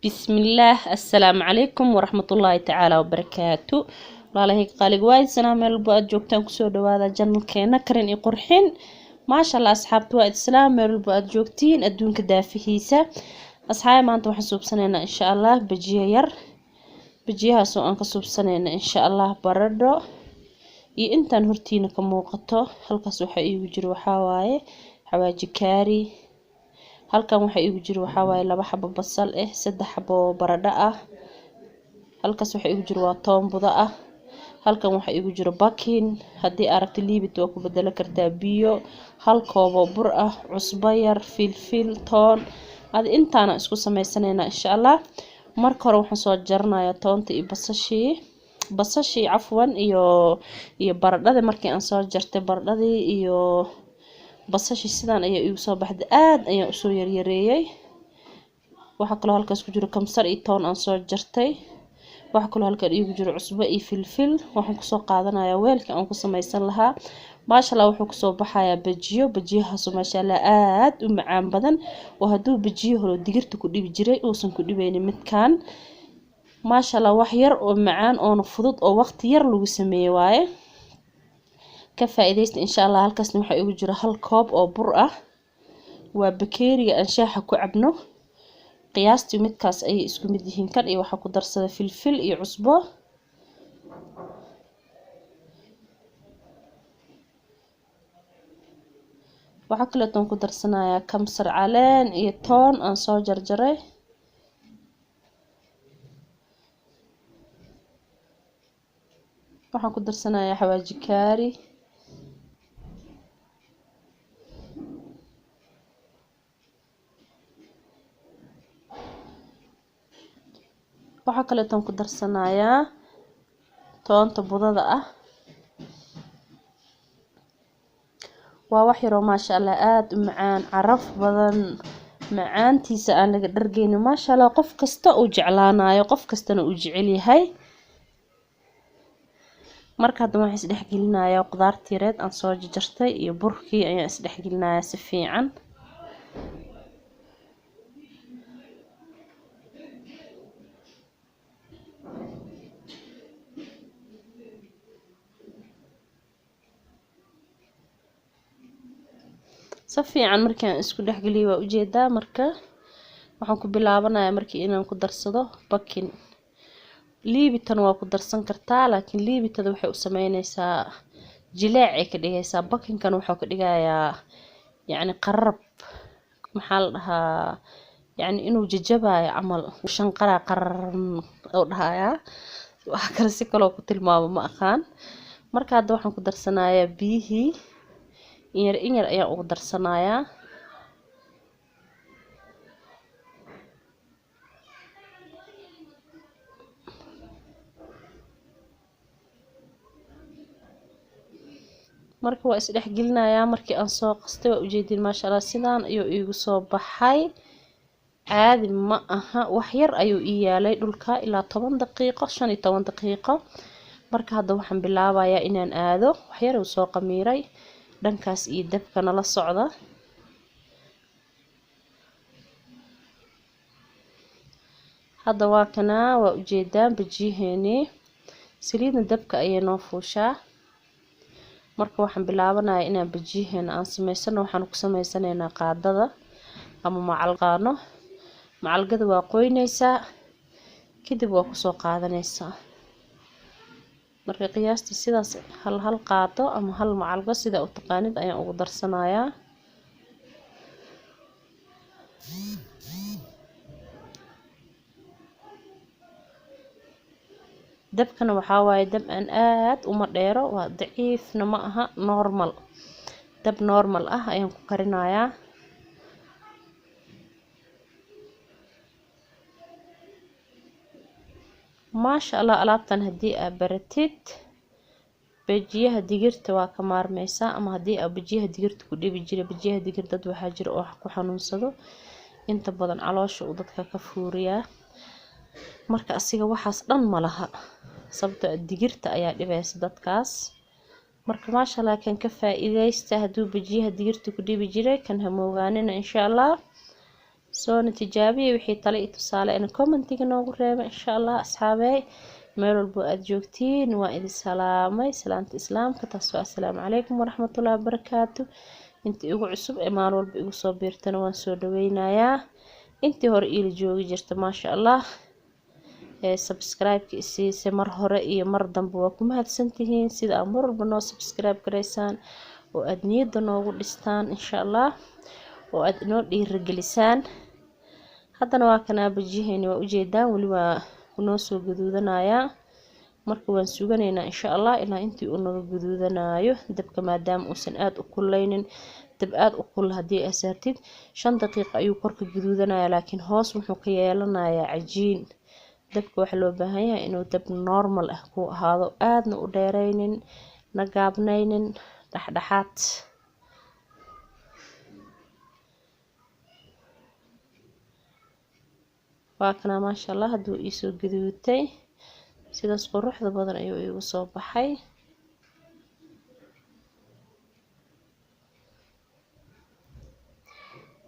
بسم الله السلام عليكم ورحمة الله تعالى وبركاته. والله قالق وايد سلام البؤد جوجتان كسو دوادا جنل كينا كرين يقرحين ما شاء الله أصحاب وايد سلام البؤد جوجتين أدون كدافهيسا أصحاب ما أنتم حسوب سنينا إن شاء الله بجيها سو أنك سوب سنينا إن شاء الله بردو إنتان هرتينا كموقتو هلكاس waxa iigu jiro waxa waaye xawaaji kaari halkan waxa iigu jiro waxa waaye 2 xabo basal 3 xabo baradho ah halkaas waxa iigu jiro waa toon buda ah halkan waxa iigu jiro bakin hadii aragti liibit waa ku bedeli kartaa biyo hal koob oo bur ah cusbo yar filfil toon intaana isku sameeysanayna insha Allah marka hore waxaan soo jarnayaa toonta iyo basashii afwan iyo baradhada markii aan soo jartay baradhadii iyo basashii sidaan ayaa igu soo baxday aad ayaan u soo yaryareeyay waxa kale halkaas ku jiro kamsar iyo toon aan soo jartay waxa kale halkaan igu jiro cusbo iyo filfil waxaan ku soo qaadanayaa weelka aan ku sameeysan lahaa maasha Allah wuxuu ku soo baxayaa bajiyahaas maasha Allah aad u macaan badan oo haduu bajiyo hore digirta ku dhibi jiray uusan ku dhibeynin midkaan maasha Allah wax yar oo macaan oo fudud oo waqti yar lagu sameeyo waaye ka faa'iideysta insha Allah halkaasna waxa igu jiro hal koob oo bur ah waa bakeeriga aan shaaha ku cabno qiyaastii midkaas ay isku mid yihiin kan iyo waxa ku darsada filfil iyo cusbo waxa kale oo ku darsanayaa kamsar caleen iyo toon aan soo jarjaray waxaan ku darsanayaa xawaaji kaari waxa kale oo ku darsanayaa toonta budada ah waa wax yar oo maasha Allah aad u macaan caraf badan macaantiisa aan laga dhargeyno maasha Allah qof kasta uu jeclaanayo qof kastana uu jecel yahay marka hadda waxaan isdhex gelinayaa qudaartii reed aan soo jarjartay iyo burkii ayaan isdhex gelinayaa si fiican safiican markaan isku dhex galiyo waa ujeedaa marka waxaan ku bilaabanayaa markii inaan ku darsado bakin liibitan waa ku darsan kartaa laakiin liibitada waxay u sameynaysaa jileec ay ka dhigaysaa bakinkan waxa ka dhigayaa yani qarab maxaa la dhahaa yani inuu jajabayo amal shanqara qaran oo dhahayaa waxa kale si kale oo ku tilmaamo ma aqaan marka hadda waxaan ku darsanayaa biyihii in yar ayaan ugu darsanayaa marka waa isdhex gelinayaa markii aan soo qastay waa ujeedin maasha Allah sidaan ayuu igu soo baxay caadi ma aha wax yar ayuu ii yaalay dhulka ilaa 10 daqiiqo 15 daqiiqo marka hadda waxaan bilaabayaa inaan aado wax yar oo soo qamiiray dhankaas iyo dabka nala socda hadda waa kana waa ujeedaan bajiyeeni saliidna dabka ayay noo fuushaa marka waxaan bilaabanayaa inaan bajiyeena aan sameysano waxaan ku sameysanaynaa qaadada ama macalgada waa qoynaysaa kadib waa ku soo qaadanaysaa marka qiyaastii sidaas hal qaado ama hal macalgo sida u taqaanid ayaan ugu darsanayaa dabkana waxa waaye dab aan aad uma dheero waa daciifna ma aha normal dab normal ah ayaan ku karinayaa maasha Allah alaabtan hadii aad baratid bajiyaha digirta waa ka maarmaysaa ama hadii aad bajiyaha digirta ku dhibi jiray bajiyaha digirta dad waxa jira oo ku xanuunsado inta badan caloosha uu dadka ka fuuriyaa marka asiga waxaas dhan ma laha sababtoo digirta ayaa dhibaysa dadkaas marka maasha Allah kan ka faa'iideysta haduu bajiyaha digirta ku dhibi jiray kan ha moogaanina insha Allah soona tijaabiya wixii talo iyo tusaale in commentiga noogu reeba insha Allah asxaabey meel walbo aad joogtiin waa idin salaamay salaanta islaamka taasoo assalaamu calaykum waraxmatullaahi wabarakaatu intii ugu cusub ee maalin walba igu soo biirtana waan soo dhaweynayaa intii hore ila joogi jirta maasha Allah subscribe-ka isiisay mar hore iyo mar dambe waa ku mahadsantihiin sida aad mar walba noo subscribe gareysaan oo aad niyadda noogu dhistaan insha Allah oo aad inoo dhiirigelisaan haddana waa kana bajiheeni waa ujeedaan wali waa noo soo gaduudanayaa marka waan suganaynaa insha Allah ilaa intii uu naga gaduudanayo dabka maadaama uusan aad u kuleynin dab aad u kul hadii aad saartid 5 daqiiqo ayuu korka gaduudanayaa laakiin hoos wuxuu ka yeelanayaa cajiin dabka waxa loo baahan yahay inuu dab normal ah ku ahaado aadna u dheereynin na gaabnaynin dhaxdhaxaad waa kana maasha Allah haduu ii soo gaduutay sidaas quruxda badan ayuu igu soo baxay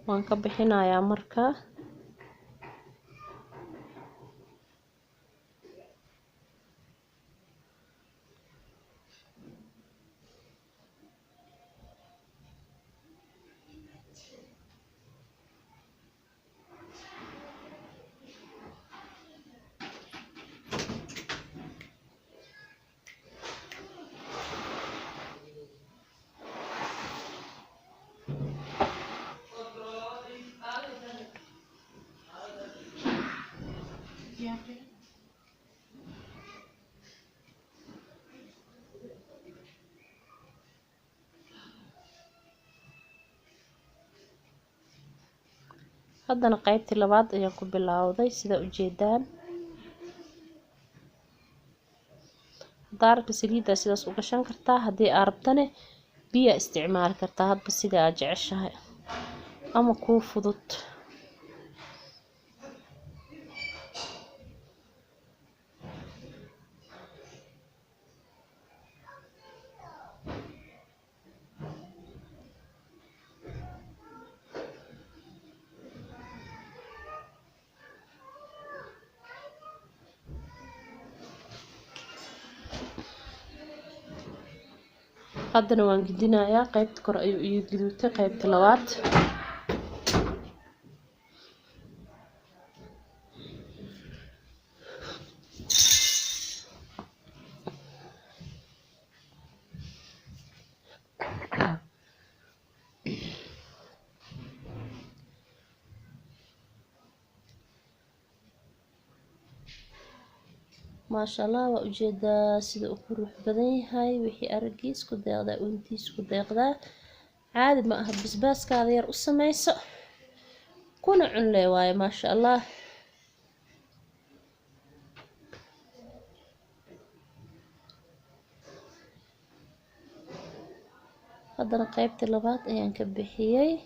waan ka bixinayaa marka haddana qaybtii labaad ayaan ku bilowday sida ujeedaan daarka saliidda sidaas u gashan kartaa haddii aad rabtane biyo isticmaali kartaa hadba sida aad jeceshahay ama ku fudud haddana waan gidinayaa qaybta kor ayuu ii gaduutay qaybta labaad ما شاء الله وأجد سيد أكروح بدني هاي وحي أرجيس كداغدا وانتيس كداغدا عاد ما أهب بس كاذير أسميس كون عنلي واي ما شاء الله هذا قيبت اللبات أيان كبحيي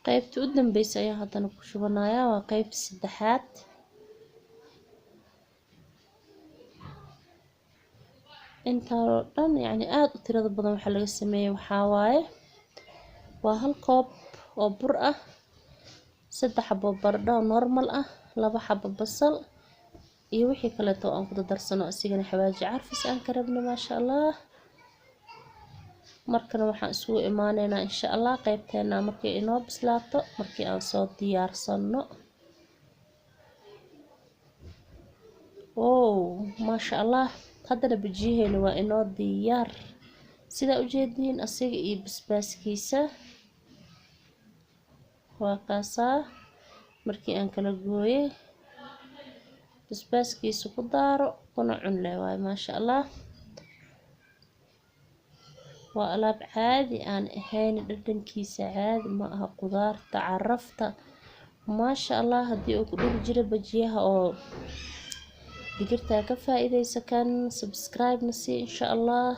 qaybta u dambeysay ayaa hadana ku shubanayaa waa qaybta saddexaad inta oo dhan yani aad u tirada badan waxa laga sameeyay waxa waaye waa hal koob oo bur ah 3 xabo baradho normal ah 2 xabo basal iyo wixii kale oo aan ku darsano asigana xawaaji carfis aan ka rabno ma sha Allah markana waxaan isugu imaaneynaa insha Allah qaybteena markii inoo bislaato markii aan soo diyaarsano ma sha Allah hadana bajiyeena waa inoo diyaar sida u jeedin asiga iyo basbaaskiisa waa kaasa markii aan kala gooyay basbaaskiisa ku daaro kuna cunle waay ma sha Allah وألعاب عادي أنا هاني دردن كيس عادي معها خضار تعرفت ما شاء الله هدي أكل جرب بجيها أو digirtaa ka faa'iidaysa kan subscribe na sii insha allah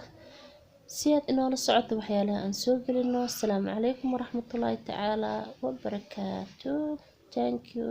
si aad inoola socoto waxyaalaha aan soo gelino. Assalaamu calaykum waraxmatullaahi tacaala wabarakaatu. Thank you.